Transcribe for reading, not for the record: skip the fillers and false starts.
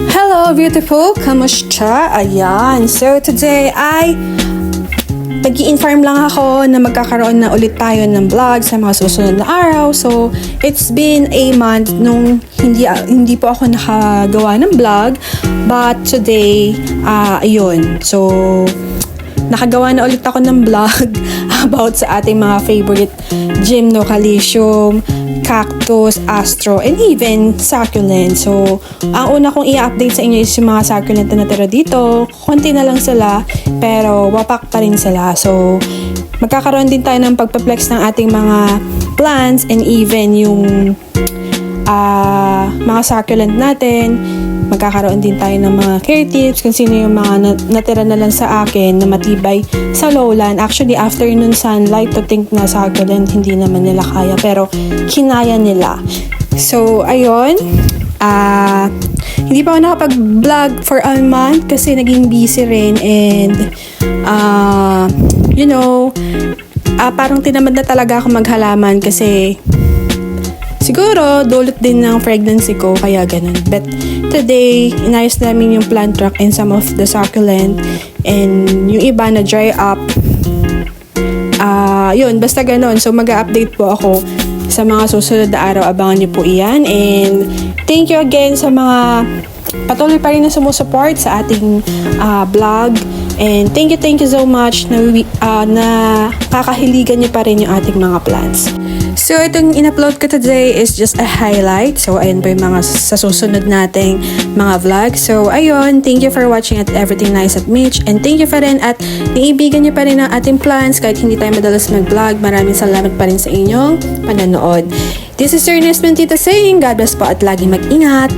Hello, beautiful! Kamusta? Ayan. So, today ay mag-i-inform lang ako na magkakaroon na ulit tayo ng vlog sa mga susunod na araw. So, it's been a month nung hindi po ako nakagawa ng vlog. But today, ayun. So, nakagawa na ulit ako ng vlog about sa ating mga favorite Gymnocalcium, cactus, astro, and even succulent. So, ang una kong i-update sa inyo is yung mga succulent na natira dito. Konti na lang sila, pero wapak pa rin sila. So, magkakaroon din tayo ng pagpa-flex ng ating mga plants and even yung mga succulent natin. Magkakaroon din tayo ng mga care tips kung sino yung mga natira na lang sa akin na matibay sa lowland. Actually, afternoon sunlight, to think na succulent, hindi naman nila kaya. Pero, kinaya nila. So, ayun. Hindi pa ako nakapag-vlog for a month kasi naging busy rin. And, parang tinamad na talaga ako maghalaman kasi siguro, dulot din ng pregnancy ko, kaya ganun. But today, inayos namin yung plant rock and some of the succulent. And yung iba na dry up. Yun, basta ganun. So, mag-update po ako sa mga susunod na araw. Abangan niyo po iyan. And thank you again sa mga patuloy pa rin na sumusupport sa ating vlog. And thank you so much na kakahiligan niyo pa rin yung ating mga plants. So, itong in-upload ko today is just a highlight. So, ayun po yung mga sa susunod nating mga vlog. So, ayun. Thank you for watching at Everything Nice at Mitch. And thank you pa rin at naibigan niyo pa rin ang ating plans kahit hindi tayo madalas mag-vlog. Maraming salamat pa rin sa inyong panonood. This is your Nesman Tita saying, God bless po at laging mag-ingat.